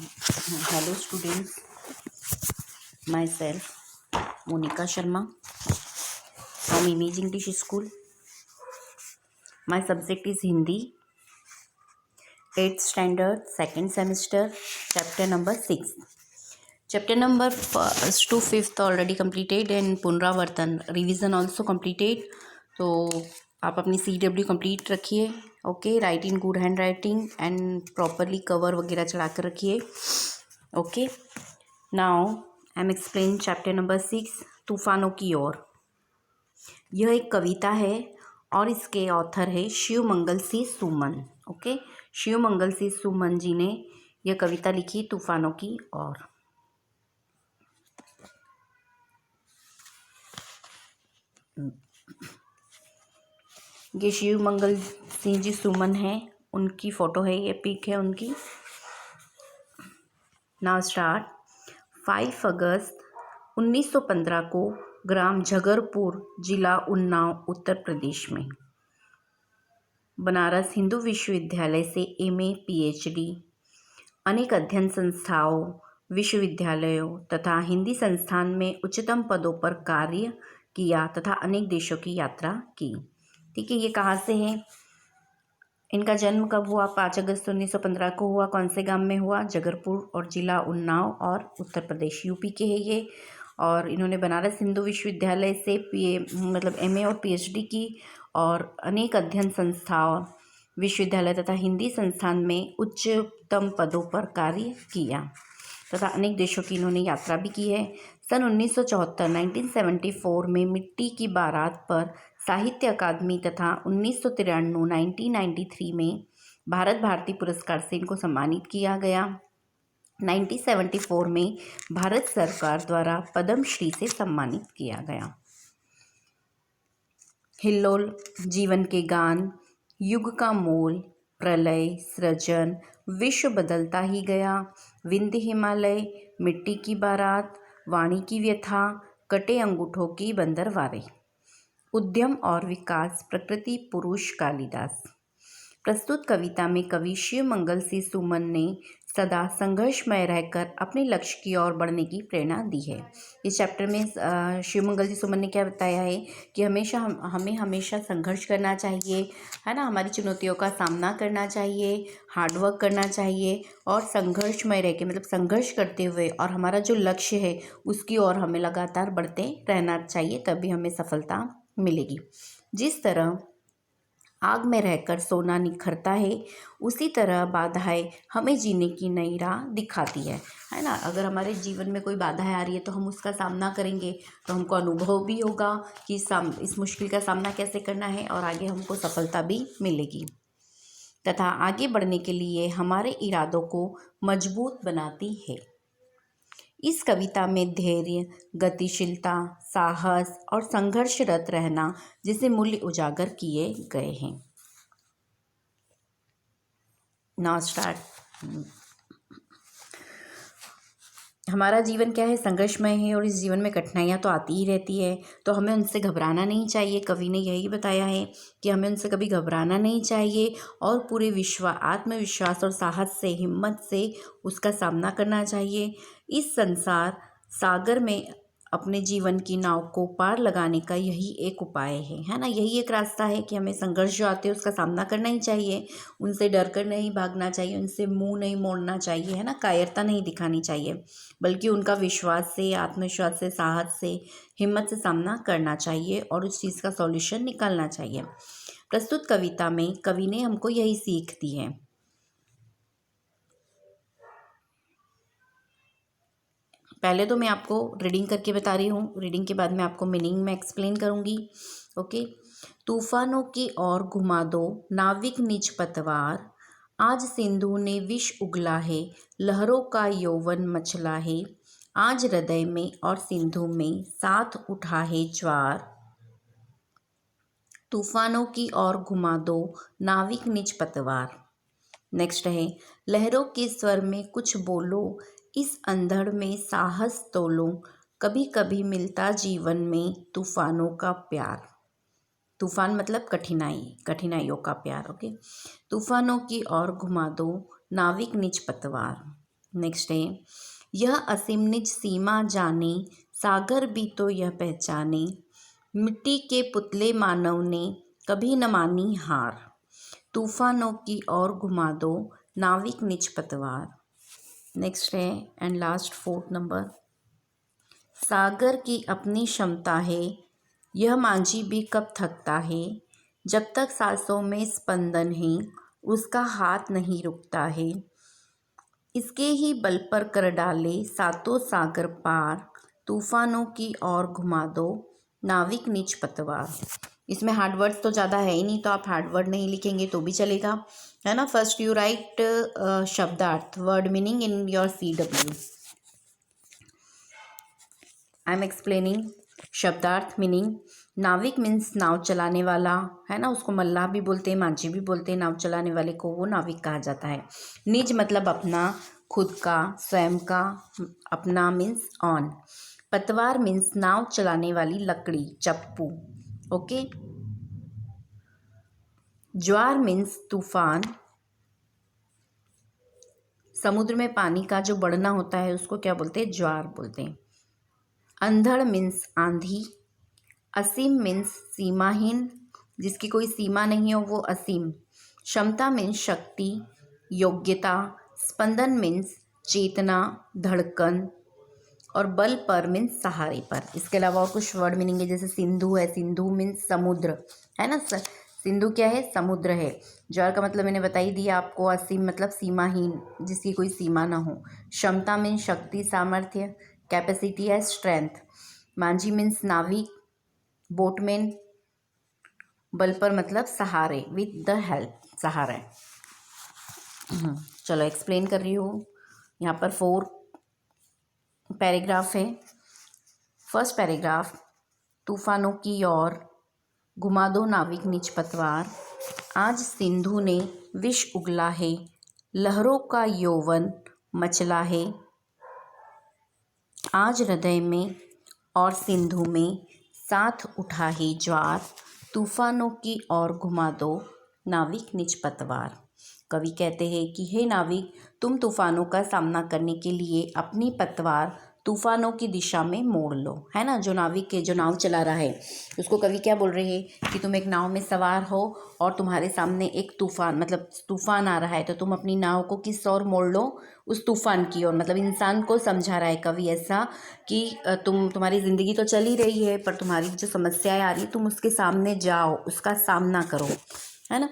Hello students, myself Monica Sharma from Image English School. My subject is Hindi, 8th standard, 2nd semester, chapter number 6. Chapter number 1st to 5th already completed and पुनरावर्तन revision also completed. तो आप अपनी CW complete रखिए. Okay, right in good hand writing and properly cover वगैरह चढ़ा कर रखिए. Okay, now I am explain chapter number 6, तूफानों की ओर. यह एक कविता है और इसके ऑथर है शिव मंगल सिंह सुमन. ओके, शिव मंगल सिंह सुमन जी ने यह कविता लिखी तूफानों की ओर. ये शिव मंगल सिंह जी सुमन है, उनकी फ़ोटो है, ये पिक है उनकी. Now start. 5 अगस्त 1915 को ग्राम झगरपुर, जिला उन्नाव, उत्तर प्रदेश में बनारस हिंदू विश्वविद्यालय से एमए, पीएचडी, अनेक अध्ययन संस्थाओं, विश्वविद्यालयों तथा हिंदी संस्थान में उच्चतम पदों पर कार्य किया तथा अनेक देशों की यात्रा की. ठीक है, ये कहाँ से है? इनका जन्म कब हुआ? 5 अगस्त 1915 को हुआ. कौन से गांव में हुआ? जगरपुर, और जिला उन्नाव और उत्तर प्रदेश, यूपी के है ये. और इन्होंने बनारस हिंदू विश्वविद्यालय से एमए और पीएचडी की और अनेक अध्ययन संस्थाओं, विश्वविद्यालय तथा हिंदी संस्थान में उच्चतम पदों पर कार्य किया तथा अनेक देशों की इन्होंने यात्रा भी की है. सन 1974 1974 में मिट्टी की बारात पर साहित्य अकादमी तथा 1993 1993 में भारत भारती पुरस्कार से इनको सम्मानित किया गया. 1974 में भारत सरकार द्वारा पद्मश्री से सम्मानित किया गया. हिल्लोल, जीवन के गान, युग का मोल, प्रलय, सृजन, विश्व बदलता ही गया, विंध्य हिमालय, मिट्टी की बारात, वाणी की व्यथा, कटे अंगूठों की बंदरवारे, उद्यम और विकास, प्रकृति पुरुष, कालिदास. प्रस्तुत कविता में कवि शिव मंगल सिंह सुमन ने सदा संघर्षमय रहकर अपने लक्ष्य की ओर बढ़ने की प्रेरणा दी है. इस चैप्टर में शिव मंगल सिंह सुमन ने क्या बताया है कि हमें हमेशा संघर्ष करना चाहिए, है ना. हमारी चुनौतियों का सामना करना चाहिए, हार्डवर्क करना चाहिए और संघर्षमय रह के संघर्ष करते हुए और हमारा जो लक्ष्य है उसकी ओर हमें लगातार बढ़ते रहना चाहिए, तभी हमें सफलता मिलेगी. जिस तरह आग में रहकर सोना निखरता है, उसी तरह बाधाएं हमें जीने की नई राह दिखाती है ना. अगर हमारे जीवन में कोई बाधाएं आ रही है तो हम उसका सामना करेंगे तो हमको अनुभव भी होगा कि इस मुश्किल का सामना कैसे करना है और आगे हमको सफलता भी मिलेगी तथा आगे बढ़ने के लिए हमारे इरादों को मजबूत बनाती है. इस कविता में धैर्य, गतिशीलता, साहस और संघर्षरत रहना जैसे मूल्य उजागर किए गए हैं. Now start. हमारा जीवन क्या है? संघर्षमय है और इस जीवन में कठिनाइयाँ तो आती ही रहती है, तो हमें उनसे घबराना नहीं चाहिए. कवि ने यही बताया है कि हमें उनसे कभी घबराना नहीं चाहिए और पूरे आत्मविश्वास और साहस से, हिम्मत से उसका सामना करना चाहिए. इस संसार सागर में अपने जीवन की नाव को पार लगाने का यही एक उपाय है ना. यही एक रास्ता है कि हमें संघर्ष जो आते हैं उसका सामना करना ही चाहिए, उनसे डर कर नहीं भागना चाहिए, उनसे मुंह नहीं मोड़ना चाहिए, है ना. कायरता नहीं दिखानी चाहिए, बल्कि उनका विश्वास से, आत्मविश्वास से, साहस से, हिम्मत से सामना करना चाहिए और उस चीज़ का सॉल्यूशन निकालना चाहिए. प्रस्तुत कविता में कवि ने हमको यही सीख दी है. पहले तो मैं आपको रीडिंग करके बता रही हूँ, रीडिंग के बाद मैं आपको मीनिंग में एक्सप्लेन करूँगी. ओके. तूफानों की ओर घुमा दो नाविक निज पतवार, आज सिंधु ने विष उगला है, लहरों का यौवन मचला है, आज हृदय में और सिंधु में साथ उठा है ज्वार. तूफानों की ओर घुमा दो नाविक निज पतवार. नेक्स्ट है, लहरों के स्वर में कुछ बोलो, इस अंधड़ में साहस तोलो, कभी कभी मिलता जीवन में तूफानों का प्यार. तूफान मतलब कठिनाइयों का प्यार. ओके. तूफानों की ओर घुमा दो नाविक निज पतवार. नेक्स्ट है, यह असीम निज सीमा जाने, सागर भी तो यह पहचाने, मिट्टी के पुतले मानव ने कभी न मानी हार, तूफानों की ओर घुमा दो नाविक निज पतवार। नेक्स्ट है एंड लास्ट फोर्थ नंबर, सागर की अपनी क्षमता है, यह मांझी भी कब थकता है, जब तक सांसों में स्पंदन है उसका हाथ नहीं रुकता है, इसके ही बल पर कर डाले सातों सागर पार, तूफानों की ओर घुमा दो नाविक निज पतवार। इसमें हार्ड वर्ड्स तो ज़्यादा है ही नहीं, तो आप हार्ड वर्ड नहीं लिखेंगे तो भी चलेगा, है ना। फर्स्ट यू राइट शब्दार्थ, word meaning in your CW। I am explaining शब्दार्थ मीनिंग। नाविक मीन्स नाव चलाने वाला, है ना, उसको मल्लाह भी बोलते हैं, मांझी भी बोलते हैं, नाव चलाने वाले को वो नाविक कहा जाता है। निज मतलब अपना, खुद का, स्वयं का, अपना मीन्स ऑन। पतवार मीन्स नाव चलाने वाली लकड़ी, चप्पू, ओके। ज्वार मीन्स तूफान, समुद्र में पानी का जो बढ़ना होता है उसको क्या बोलते हैं, ज्वार बोलते हैं। अंधड़ मीन्स आंधी, असीम मीन्स सीमाहीन, जिसकी कोई सीमा नहीं हो वो असीम। क्षमता मीन्स शक्ति, योग्यता। स्पंदन मीन्स चेतना, धड़कन। और बल पर मीन्स सहारे पर। इसके अलावा और कुछ वर्ड मीनिंग है, जैसे सिंधु है, सिंधु मीन्स समुद्र, है ना। सिंधु क्या है, समुद्र है। ज्वार का मतलब मैंने बता ही दिया आपको, असीम मतलब सीमाहीन, जिसकी कोई सीमा ना हो। क्षमता मीन्स शक्ति, सामर्थ्य। कैपेसिटी है स्ट्रेंथ। मांझी मीन्स नाविक, बोटमैन। बल पर मतलब सहारे, विथ द हेल्प, सहारा। चलो एक्सप्लेन कर रही हूँ। यहाँ पर 4 पैराग्राफ है। फर्स्ट पैराग्राफ, तूफानों की ओर घुमा दो नाविक निज पतवार, आज सिंधु ने विष उगला है, लहरों का यौवन मचला है, आज हृदय में और सिंधु में साथ उठा है ज्वार, तूफानों की ओर घुमा दो नाविक निज पतवार। कवि कहते हैं कि हे नाविक, तुम तूफानों का सामना करने के लिए अपनी पतवार तूफानों की दिशा में मोड़ लो, है ना। जो नाविक है, जो नाव चला रहा है, उसको कवि क्या बोल रहे हैं कि तुम एक नाव में सवार हो और तुम्हारे सामने एक तूफान, मतलब तूफान आ रहा है, तो तुम अपनी नाव को किस ओर मोड़ लो, उस तूफान की ओर। मतलब इंसान को समझा रहा है कवि ऐसा कि तुम्हारी ज़िंदगी तो चल ही रही है, पर तुम्हारी जो समस्याएं आ रही है तुम उसके सामने जाओ, उसका सामना करो, है ना।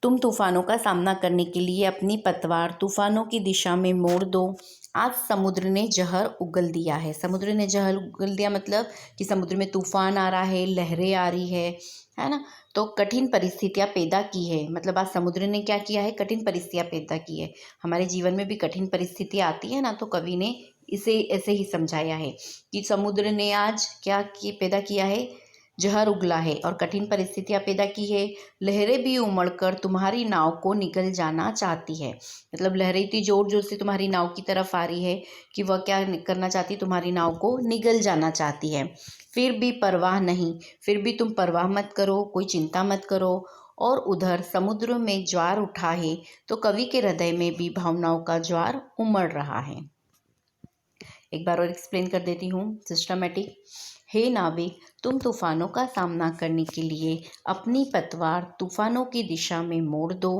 तुम तूफानों का सामना करने के लिए अपनी पतवार तूफानों की दिशा में मोड़ दो, आज समुद्र ने जहर उगल दिया है। समुद्र ने जहर उगल दिया मतलब कि समुद्र में तूफान आ रहा है, लहरें आ रही है ना। तो कठिन परिस्थितियां पैदा की है, मतलब आज समुद्र ने क्या किया है, कठिन परिस्थितियां पैदा की है। हमारे जीवन में भी कठिन परिस्थितियां आती है ना, तो कवि ने इसे ऐसे ही समझाया है कि समुद्र ने आज क्या पैदा किया है, जहर उगला है और कठिन परिस्थितियां पैदा की है। लहरें भी उमड़कर तुम्हारी नाव को निगल जाना चाहती है। मतलब लहरें इतनी जोर जोर से तुम्हारी नाव की तरफ आ रही है कि वह क्या करना चाहती है, तुम्हारी नाव को निगल जाना चाहती है। फिर भी परवाह नहीं, फिर भी तुम परवाह मत करो, कोई चिंता मत करो। और उधर समुद्र में ज्वार उठा है, तो कवि के हृदय में भी भावनाओं का ज्वार उमड़ रहा है। एक बार और एक्सप्लेन कर देती हूँ सिस्टमेटिक। हे नाविक, तुम तूफानों का सामना करने के लिए अपनी पतवार तूफानों की दिशा में मोड़ दो,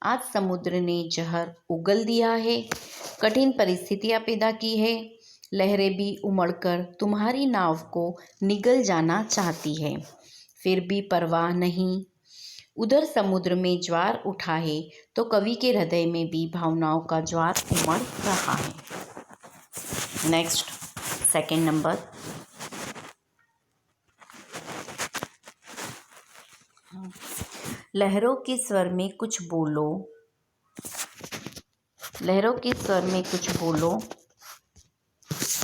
आज समुद्र ने जहर उगल दिया है, कठिन परिस्थितियां पैदा की है। लहरें भी उमड़कर तुम्हारी नाव को निगल जाना चाहती है, फिर भी परवाह नहीं। उधर समुद्र में ज्वार उठा है, तो कवि के हृदय में भी भावनाओं का ज्वार उमड़ रहा है। नेक्स्ट, सेकंड नंबर, लहरों के स्वर में कुछ बोलो, लहरों के स्वर में कुछ बोलो,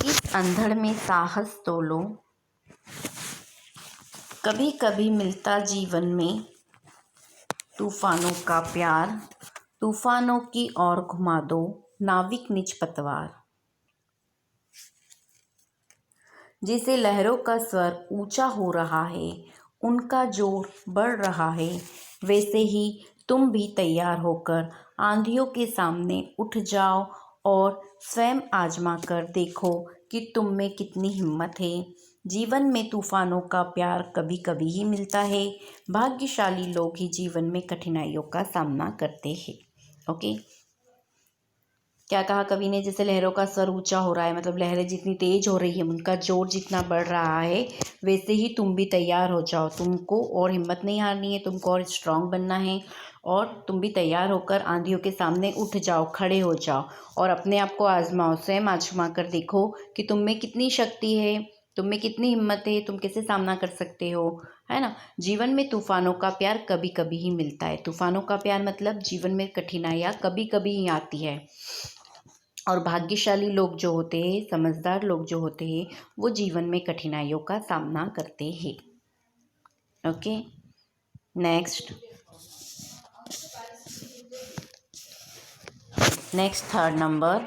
इस अंधड़ में साहस तोलो, कभी कभी मिलता जीवन में तूफानों का प्यार, तूफानों की ओर घुमा दो नाविक निज पतवार। जैसे लहरों का स्वर ऊंचा हो रहा है, उनका जोर बढ़ रहा है, वैसे ही तुम भी तैयार होकर आंधियों के सामने उठ जाओ और स्वयं आजमा कर देखो कि तुम में कितनी हिम्मत है। जीवन में तूफानों का प्यार कभी कभी ही मिलता है। भाग्यशाली लोग ही जीवन में कठिनाइयों का सामना करते हैं। ओके, क्या कहा कवि ने? जैसे लहरों का स्वर ऊंचा हो रहा है, मतलब लहरें जितनी तेज हो रही है, उनका जोर जितना बढ़ रहा है, वैसे ही तुम भी तैयार हो जाओ। तुमको और हिम्मत नहीं हारनी है, तुमको और स्ट्रांग बनना है, और तुम भी तैयार होकर आंधियों के सामने उठ जाओ, खड़े हो जाओ और अपने आप को आजमाओ। स्वयं आजमा कर देखो कि तुम में कितनी शक्ति है, तुम में कितनी हिम्मत है, तुम कैसे सामना कर सकते हो, है ना। जीवन में तूफानों का प्यार कभी कभी ही मिलता है। तूफानों का प्यार मतलब जीवन में कठिनाइयाँ कभी कभी ही आती है, और भाग्यशाली लोग जो होते हैं, समझदार लोग जो होते हैं, वो जीवन में कठिनाइयों का सामना करते हैं। Okay, next third number.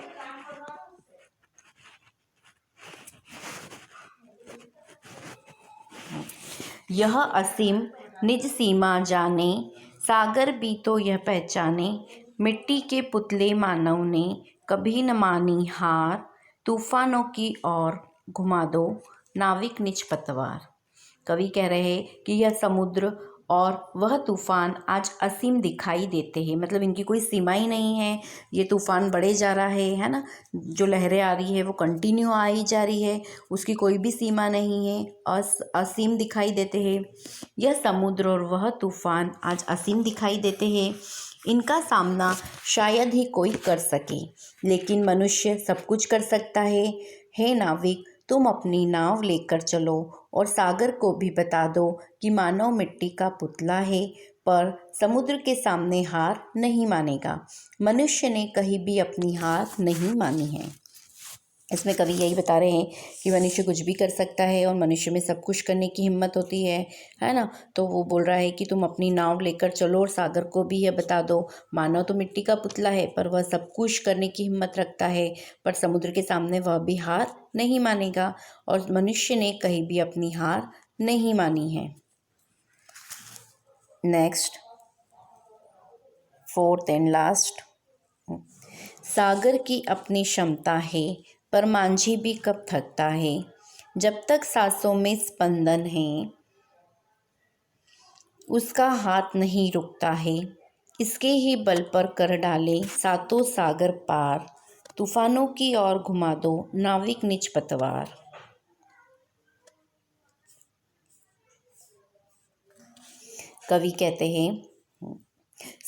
यह असीम निज सीमा जाने, सागर भी तो यह पहचाने। मिट्टी के पुतले मानव ने कभी न मानी हार, तूफानों की ओर घुमा दो नाविक निज पतवार। कवि कह रहे हैं कि यह समुद्र और वह तूफान आज असीम दिखाई देते हैं, मतलब इनकी कोई सीमा ही नहीं है। ये तूफान बढ़े जा रहा है ना। जो लहरें आ रही है वो कंटिन्यू आई जा रही है, उसकी कोई भी सीमा नहीं है, असीम दिखाई देते हैं। यह समुद्र और वह तूफान आज असीम दिखाई देते हैं। इनका सामना शायद ही कोई कर सके, लेकिन मनुष्य सब कुछ कर सकता है। हे नाविक, तुम अपनी नाव लेकर चलो और सागर को भी बता दो कि मानव मिट्टी का पुतला है, पर समुद्र के सामने हार नहीं मानेगा। मनुष्य ने कहीं भी अपनी हार नहीं मानी है। इसमें कवि यही बता रहे हैं कि मनुष्य कुछ भी कर सकता है और मनुष्य में सब कुछ करने की हिम्मत होती है ना। तो वो बोल रहा है कि तुम अपनी नाव लेकर चलो और सागर को भी यह बता दो, मानव तो मिट्टी का पुतला है, पर वह सब कुछ करने की हिम्मत रखता है, पर समुद्र के सामने वह भी हार नहीं मानेगा, और मनुष्य ने कहीं भी अपनी हार नहीं मानी है। Next, fourth and last. सागर की अपनी क्षमता है, पर मांझी भी कब थकता है। जब तक सांसों में स्पंदन है, उसका हाथ नहीं रुकता है। इसके ही बल पर कर डाले सातों सागर पार, तूफानों की ओर घुमा दो नाविक निज पतवार। कवि कहते हैं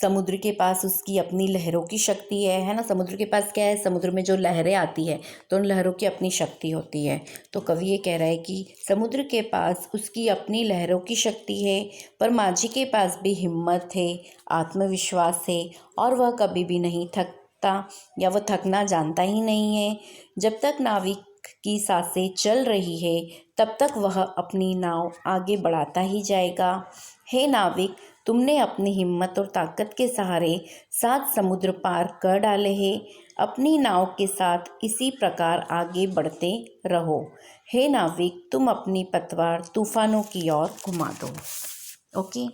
समुद्र के पास उसकी अपनी लहरों की शक्ति है ना। समुद्र के पास क्या है? समुद्र में जो लहरें आती है तो उन लहरों की अपनी शक्ति होती है। तो कवि ये कह रहा है कि समुद्र के पास उसकी अपनी लहरों की शक्ति है, पर माझी के पास भी हिम्मत है, आत्मविश्वास है, और वह कभी भी नहीं थकता, या वह थकना जानता ही नहीं है। जब तक नाविक की सांसें चल रही है, तब तक वह अपनी नाव आगे बढ़ाता ही जाएगा। हे नाविक, तुमने अपनी हिम्मत और ताकत के सहारे 7 समुद्र पार कर डाले हैं। अपनी नाव के साथ इसी प्रकार आगे बढ़ते रहो। हे नाविक, तुम अपनी पतवार तूफानों की ओर घुमा दो। Okay,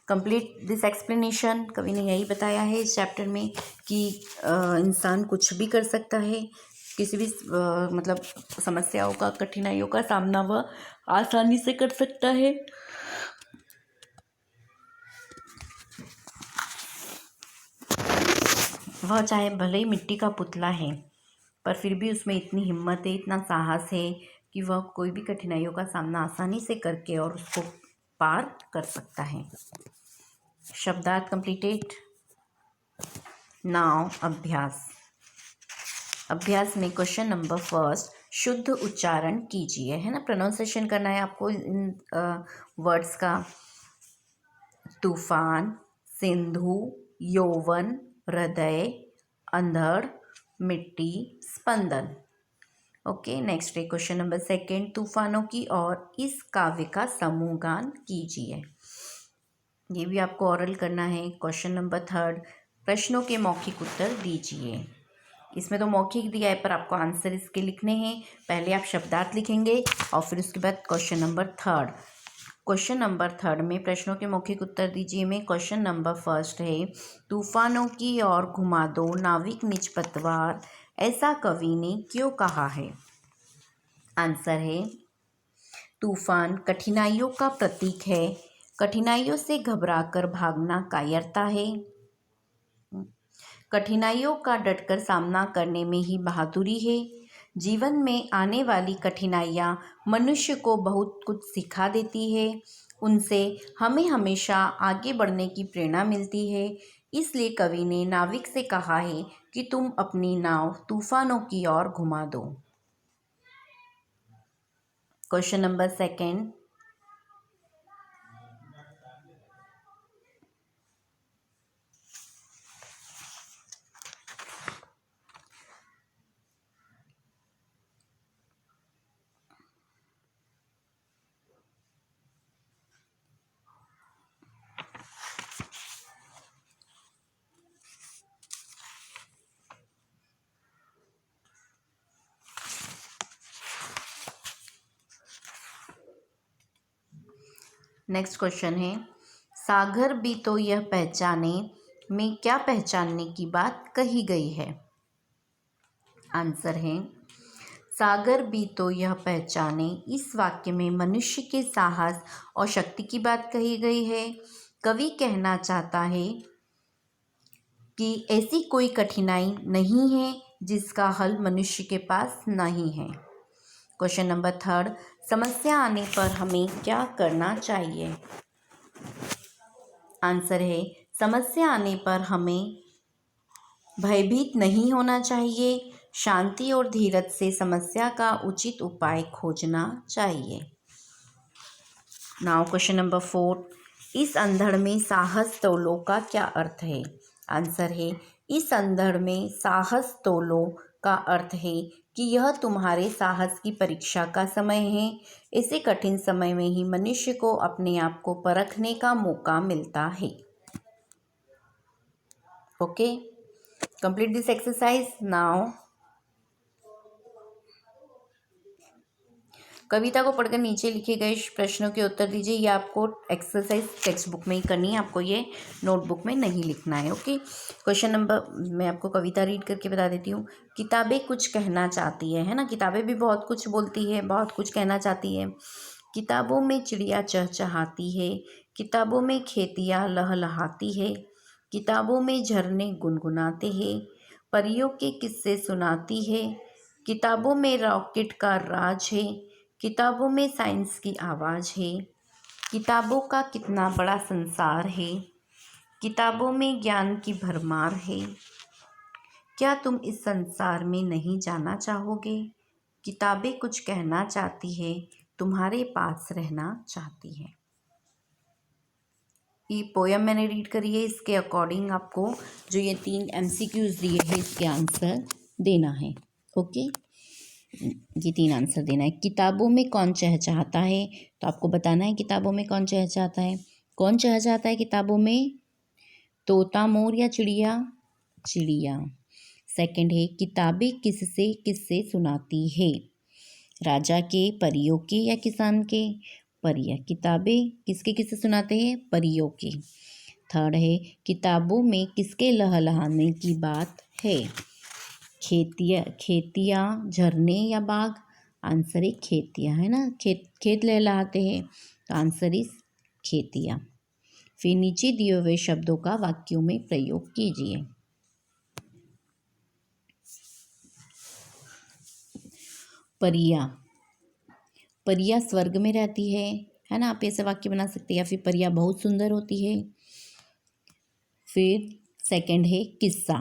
complete this explanation. कवि ने यही बताया है इस चैप्टर में कि इंसान कुछ भी कर सकता है, किसी भी मतलब समस्याओं का, कठिनाइयों का सामना वह आसानी से कर सकता है। वह चाहे भले ही मिट्टी का पुतला है, पर फिर भी उसमें इतनी हिम्मत है, इतना साहस है कि वह कोई भी कठिनाइयों का सामना आसानी से करके और उसको पार कर सकता है। शब्दार्थ कंप्लीटेड। नाउ अभ्यास। अभ्यास में क्वेश्चन नंबर फर्स्ट, शुद्ध उच्चारण कीजिए, है ना। प्रोनाउंसिएशन करना है आपको इन वर्ड्स का। तूफान, सिंधु, यौवन, हृदय, अंधड़, मिट्टी, स्पंदन। ओके, नेक्स्ट है क्वेश्चन नंबर सेकंड, तूफानों की ओर इस काव्य का समूह गान कीजिए। ये भी आपको ओरल करना है। क्वेश्चन नंबर थर्ड, प्रश्नों के मौखिक उत्तर दीजिए। इसमें तो मौखिक दिया है, पर आपको आंसर इसके लिखने हैं। पहले आप शब्दार्थ लिखेंगे और फिर उसके बाद question number third. Question number third में प्रश्नों के मौखिक उत्तर दीजिए में क्वेश्चन नंबर फर्स्ट है, तूफानों की ओर घुमा दो नाविक निज पतवार। ऐसा कवि ने क्यों कहा है? आंसर है तूफान कठिनाइयों का प्रतीक है। कठिनाइयों से घबराकर भागना कायरता है। कठिनाइयों का डटकर सामना करने में ही बहादुरी है। जीवन में आने वाली कठिनाइयाँ मनुष्य को बहुत कुछ सिखा देती है। उनसे हमें हमेशा आगे बढ़ने की प्रेरणा मिलती है। इसलिए कवि ने नाविक से कहा है कि तुम अपनी नाव तूफानों की ओर घुमा दो। Question number second, next question है सागर भी तो यह पहचाने में क्या पहचानने की बात कही गई है? आंसर है सागर भी तो यह पहचाने। इस वाक्य में मनुष्य के साहस और शक्ति की बात कही गई है। कवि कहना चाहता है कि ऐसी कोई कठिनाई नहीं है जिसका हल मनुष्य के पास नहीं है। क्वेश्चन नंबर थर्ड, समस्या आने पर हमें क्या करना चाहिए? आंसर है समस्या आने पर हमें भयभीत नहीं होना चाहिए। शांति और धीरज से समस्या का उचित उपाय खोजना चाहिए। नाउ क्वेश्चन नंबर 4, इस अंधड़ में साहस तोलो का क्या अर्थ है? आंसर है इस अंधड़ में साहस तोलो का अर्थ है कि यह तुम्हारे साहस की परीक्षा का समय है। ऐसे कठिन समय में ही मनुष्य को अपने आप को परखने का मौका मिलता है। Okay, complete this exercise now. कविता को पढ़कर नीचे लिखे गए प्रश्नों के उत्तर दीजिए। ये आपको एक्सरसाइज टेक्स्ट बुक में ही करनी है, आपको ये नोटबुक में नहीं लिखना है। ओके, क्वेश्चन नंबर, मैं आपको कविता रीड करके बता देती हूँ। किताबें कुछ कहना चाहती है ना, किताबें भी बहुत कुछ बोलती है, बहुत कुछ कहना चाहती है। किताबों में चिड़िया चहचहाती है, किताबों में खेतियाँ लहलहाती है, किताबों में झरने गुनगुनाते हैं, परियों के किस्से सुनाती है, किताबों में रॉकेट का राज है, किताबों में साइंस की आवाज़ है, किताबों का कितना बड़ा संसार है, किताबों में ज्ञान की भरमार है। क्या तुम इस संसार में नहीं जाना चाहोगे? किताबें कुछ कहना चाहती है, तुम्हारे पास रहना चाहती है। ये पोयम मैंने रीड करी है, इसके अकॉर्डिंग आपको जो ये 3 MCQs दिए हैं इसके आंसर देना है। ओके, ये 3 आंसर देना है। किताबों में कौन चहचहाता है, तो आपको बताना है किताबों में कौन चहचहाता है। कौन चहचहाता है किताबों में? तोता, मोर या चिड़िया? चिड़िया। सेकंड है किताबें किससे किससे सुनाती है? राजा के, परियों के या किसान के? परियां। किताबें किसके किससे सुनाते हैं? परियों के। थर्ड है किताबों में किसके लहलहाने की बात है? खेतियाँ, झरने या बाग? आंसर है खेतियाँ, है ना, खेत लहलहाते हैं, तो आंसर इज खेतियाँ। फिर नीचे दिए हुए शब्दों का वाक्यों में प्रयोग कीजिए। परियां, परियां स्वर्ग में रहती है ना, आप ऐसे वाक्य बना सकते हैं। या फिर परियां बहुत सुंदर होती है। फिर सेकंड है किस्सा,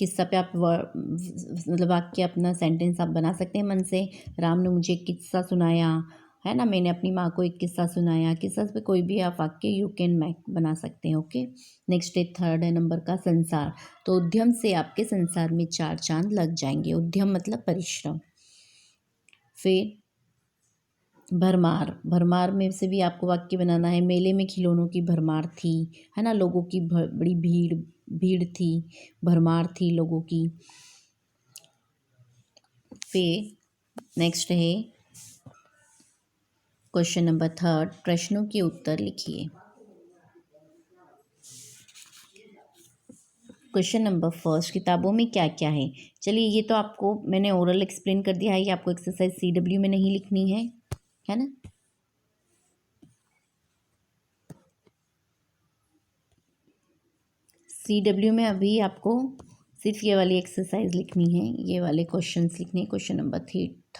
किस्सा पे आप मतलब वाक्य अपना सेंटेंस आप बना सकते हैं मन से। राम ने मुझे एक किस्सा सुनाया, है ना, मैंने अपनी माँ को एक किस्सा सुनाया। किस्सा पे कोई भी आप वाक्य यू कैन मेक बना सकते हैं। ओके, नेक्स्ट है थर्ड है नंबर का संसार, तो उद्यम से आपके संसार में 4 चांद लग जाएंगे। उद्यम मतलब परिश्रम। फिर भरमार, भरमार में से भी आपको वाक्य बनाना है। मेले में खिलौनों की भरमार थी, है ना, लोगों की बड़ी भीड़ थी, भरमार थी लोगों की। फिर नेक्स्ट है क्वेश्चन नंबर थर्ड, प्रश्नों के उत्तर लिखिए। क्वेश्चन नंबर फर्स्ट, किताबों में क्या क्या है। चलिए ये तो आपको मैंने ओरल एक्सप्लेन कर दिया है, ये आपको एक्सरसाइज CW में नहीं लिखनी है ना। CW में अभी आपको सिर्फ ये वाली एक्सरसाइज लिखनी है, ये वाले क्वेश्चंस लिखने हैं, question number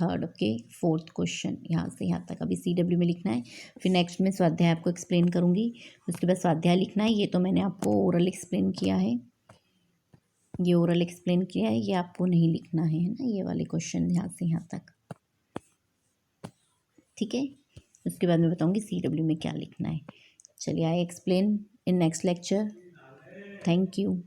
third okay, fourth question यहाँ से यहाँ तक अभी CW में लिखना है। फिर नेक्स्ट में स्वाध्याय आपको एक्सप्लेन करूँगी, उसके बाद स्वाध्याय लिखना है। ये तो मैंने आपको ओरल एक्सप्लेन किया है, ये ओरल एक्सप्लेन किया है, ये आपको नहीं लिखना है ना, ये वाले क्वेश्चन यहाँ से यहाँ तक, ठीक है। उसके बाद मैं बताऊँगी CW में क्या लिखना है। चलिए I explain in next lecture. Thank you.